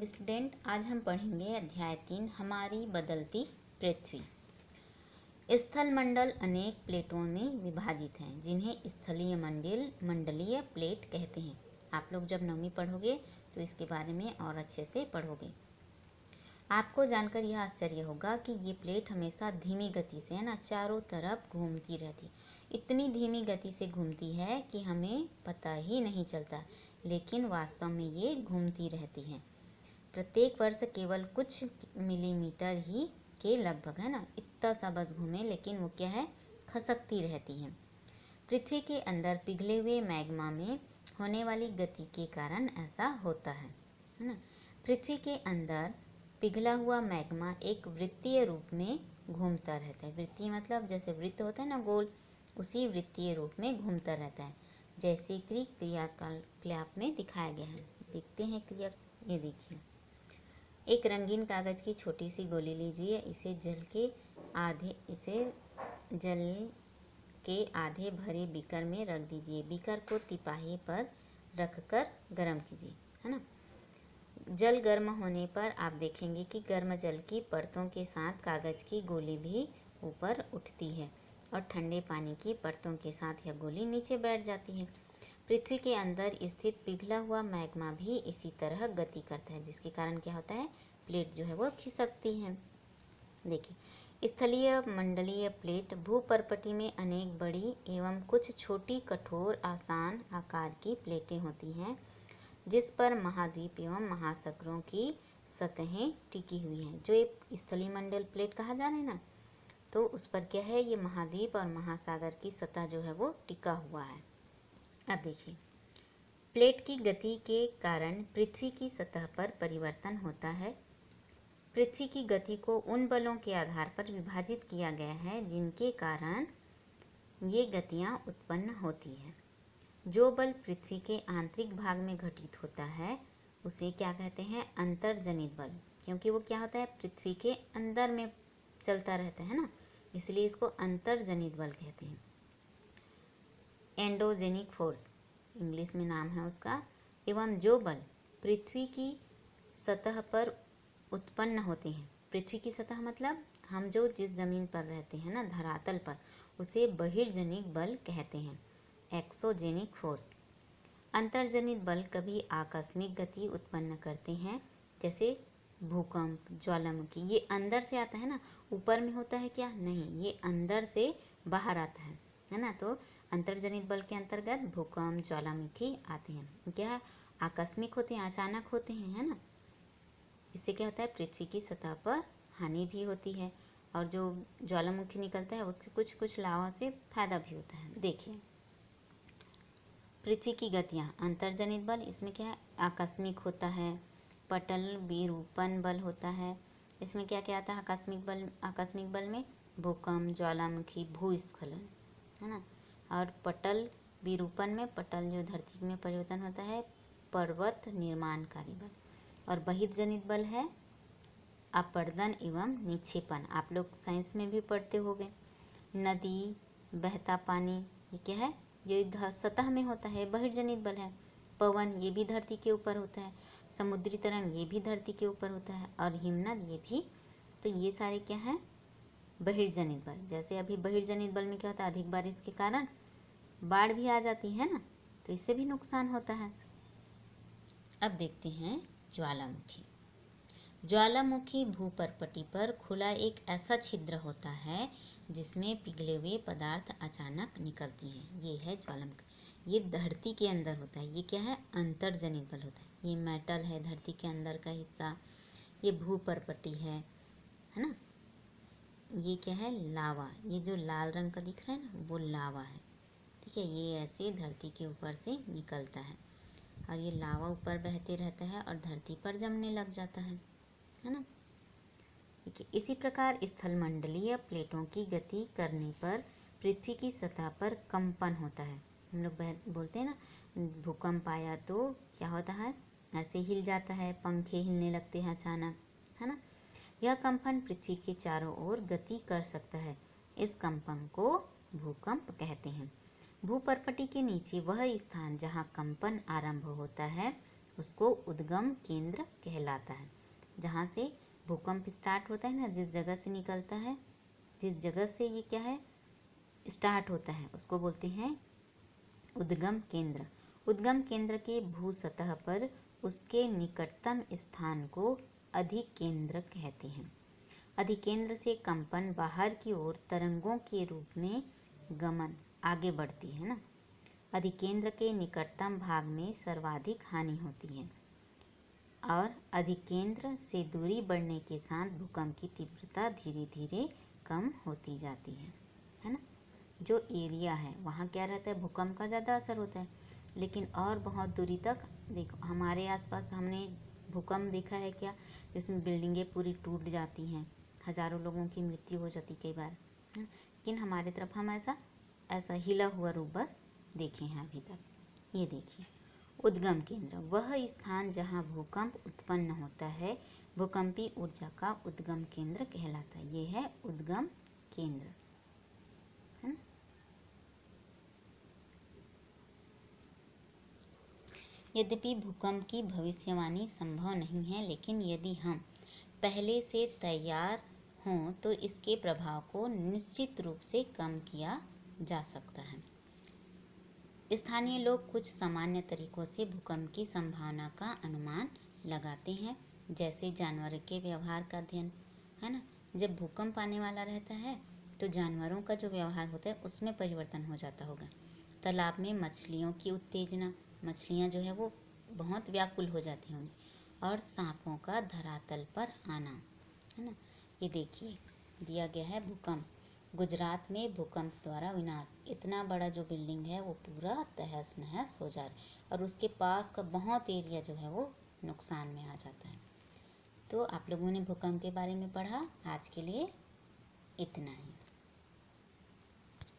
Student, आज हम पढ़ेंगे अध्याय 3 हमारी बदलती पृथ्वी। स्थल मंडल अनेक प्लेटों में विभाजित हैं जिन्हें स्थलीय मंडलीय प्लेट कहते हैं। आप लोग जब 9वीं पढ़ोगे तो इसके बारे में और अच्छे से पढ़ोगे। आपको जानकर यह आश्चर्य होगा कि ये प्लेट हमेशा धीमी गति से है ना चारों तरफ घूमती रहती। इतनी धीमी गति से घूमती है कि हमें पता ही नहीं चलता, लेकिन वास्तव में ये घूमती रहती हैं। प्रत्येक वर्ष केवल कुछ मिलीमीटर ही के लगभग है ना इतना सा बस घूमे, लेकिन वो क्या है, खसकती रहती है। पृथ्वी के अंदर पिघले हुए मैग्मा में होने वाली गति के कारण ऐसा होता है ना। पृथ्वी के अंदर पिघला हुआ मैग्मा एक वृत्तीय रूप में घूमता रहता है। वृत्तीय मतलब जैसे वृत्त होता है ना गोल, उसी वृत्तीय रूप में घूमता रहता है, जैसे कि क्रियाकलाप में दिखाया गया है। देखते हैं क्रिया। ये देखिए, एक रंगीन कागज की छोटी सी गोली लीजिए। इसे जल के आधे भरे बीकर में रख दीजिए। बीकर को तिपाही पर रखकर गर्म कीजिए, है ना। जल गर्म होने पर आप देखेंगे कि गर्म जल की परतों के साथ कागज की गोली भी ऊपर उठती है और ठंडे पानी की परतों के साथ यह गोली नीचे बैठ जाती है। पृथ्वी के अंदर स्थित पिघला हुआ मैग्मा भी इसी तरह गति करता है, जिसके कारण क्या होता है, प्लेट जो है वो खिसकती है। देखिए, स्थलीय मंडलीय प्लेट भूपर्पटी में अनेक बड़ी एवं कुछ छोटी कठोर आसान आकार की प्लेटें होती हैं, जिस पर महाद्वीप एवं महासागरों की सतहें टिकी हुई हैं। जो ये स्थलीय मंडल प्लेट कहा जा रहा है ना, तो उस पर क्या है, ये महाद्वीप और महासागर की सतह जो है वो टिका हुआ है। अब देखिए, प्लेट की गति के कारण पृथ्वी की सतह पर परिवर्तन होता है। पृथ्वी की गति को उन बलों के आधार पर विभाजित किया गया है जिनके कारण ये गतियाँ उत्पन्न होती है। जो बल पृथ्वी के आंतरिक भाग में घटित होता है उसे क्या कहते हैं, अंतर्जनित बल, क्योंकि वो क्या होता है, पृथ्वी के अंदर में चलता रहता है ना, इसलिए इसको अंतर्जनित बल कहते हैं। एंडोजेनिक फोर्स इंग्लिश में नाम है उसका। एवं जो बल पृथ्वी की सतह पर उत्पन्न होते हैं, पृथ्वी की सतह मतलब हम जो जिस जमीन पर रहते हैं ना, धरातल पर, उसे बहिर्जनिक बल कहते हैं, एक्सोजेनिक फोर्स। अंतर्जनित बल कभी आकस्मिक गति उत्पन्न करते हैं, जैसे भूकंप, ज्वालामुखी। ये अंदर से आता है ना, ऊपर में होता है क्या, नहीं, ये अंदर से बाहर आता है ना। तो अंतर्जनित बल के अंतर्गत भूकंप, ज्वालामुखी आते हैं। क्या आकस्मिक होते हैं, अचानक होते हैं, है ना। इससे क्या होता है, पृथ्वी की सतह पर हानि भी होती है, और जो ज्वालामुखी निकलता है उसके कुछ कुछ लावा से फायदा भी होता है। देखिए, पृथ्वी की गतियाँ, अंतर्जनित बल, इसमें क्या है, आकस्मिक होता है। पटल विरूपण बल होता है, इसमें क्या क्या आता है, आकस्मिक बल में भूकंप, ज्वालामुखी, भूस्खलन, है ना। और पटल विरूपण में, पटल जो धरती में परिवर्तन होता है, पर्वत निर्माणकारी बल। और बहिर्जनित बल है अपर्दन एवं निक्षेपण। आप लोग साइंस में भी पढ़ते होंगे। नदी, बहता पानी, ये क्या है, ये सतह में होता है, बहिर्जनित बल है। पवन, ये भी धरती के ऊपर होता है। समुद्री तरंग, ये भी धरती के ऊपर होता है। और हिमनद, ये भी। तो ये सारे क्या है, बहिर्जनित बल। जैसे अभी बहिर्जनित बल में क्या होता है, अधिक बारिश के कारण बाढ़ भी आ जाती है ना, तो इससे भी नुकसान होता है। अब देखते हैं ज्वालामुखी। ज्वालामुखी भूपर्पटी पर खुला एक ऐसा छिद्र होता है जिसमें पिघले हुए पदार्थ अचानक निकलती हैं। ये है ज्वालामुखी। ये धरती के अंदर होता है। ये क्या है, अंतर्जनित बल होता है। ये मेटल है, धरती के अंदर का हिस्सा। ये भूपर्पटी है ना। ये क्या है, लावा। ये जो लाल रंग का दिख रहा है ना, वो लावा है, ठीक है। ये ऐसे धरती के ऊपर से निकलता है और ये लावा ऊपर बहते रहता है और धरती पर जमने लग जाता है ना। देखिए, इसी प्रकार स्थलमंडलीय प्लेटों की गति करने पर पृथ्वी की सतह पर कंपन होता है। हम लोग बोलते हैं ना, भूकंप आया तो क्या होता है, ऐसे हिल जाता है, पंखे हिलने लगते हैं अचानक, है ना। यह कंपन पृथ्वी के चारों ओर गति कर सकता है। इस कंपन को भूकंप कहते हैं। भूपर्पटी के नीचे वह स्थान जहाँ कंपन आरंभ होता है उसको उद्गम केंद्र कहलाता है। जहाँ से भूकंप स्टार्ट होता है ना, जिस जगह से निकलता है, जिस जगह से ये क्या है स्टार्ट होता है, उसको बोलते हैं उद्गम केंद्र। उद्गम केंद्र के भू सतह पर उसके निकटतम स्थान को अधिकेंद्र कहते हैं। अधिकेंद्र से कंपन बाहर की ओर तरंगों के रूप में गमन आगे बढ़ती है ना। अधिकेंद्र के निकटतम भाग में सर्वाधिक हानि होती है और अधिकेंद्र से दूरी बढ़ने के साथ भूकंप की तीव्रता धीरे धीरे कम होती जाती है ना। जो एरिया है वहाँ क्या रहता है, भूकंप का ज़्यादा असर होता है, लेकिन और बहुत दूरी तक देखो हमारे आसपास हमने भूकंप देखा है क्या, जिसमें बिल्डिंगें पूरी टूट जाती हैं, हज़ारों लोगों की मृत्यु हो जाती कई बार, है। लेकिन हमारे तरफ हम ऐसा हिला हुआ रूप बस देखे हैं अभी तक। ये देखिए उद्गम केंद्र वह स्थान जहाँ भूकंप उत्पन्न होता है, भूकंपी ऊर्जा का उद्गम केंद्र कहलाता है। ये है उद्गम केंद्र, है ना। यद्यपि भूकंप की भविष्यवाणी संभव नहीं है, लेकिन यदि हम पहले से तैयार हों तो इसके प्रभाव को निश्चित रूप से कम किया जा सकता है। स्थानीय लोग कुछ सामान्य तरीकों से भूकंप की संभावना का अनुमान लगाते हैं, जैसे जानवरों के व्यवहार का अध्ययन, है ना। जब भूकंप आने वाला रहता है तो जानवरों का जो व्यवहार होता है उसमें परिवर्तन हो जाता होगा। तालाब में मछलियों की उत्तेजना, मछलियाँ जो है वो बहुत व्याकुल हो जाती होंगी, और सांपों का धरातल पर आना, है ना। ये देखिए दिया गया है भूकंप, गुजरात में भूकंप द्वारा विनाश, इतना बड़ा जो बिल्डिंग है वो पूरा तहस नहस हो जा रहा है और उसके पास का बहुत एरिया जो है वो नुकसान में आ जाता है। तो आप लोगों ने भूकंप के बारे में पढ़ा, आज के लिए इतना ही।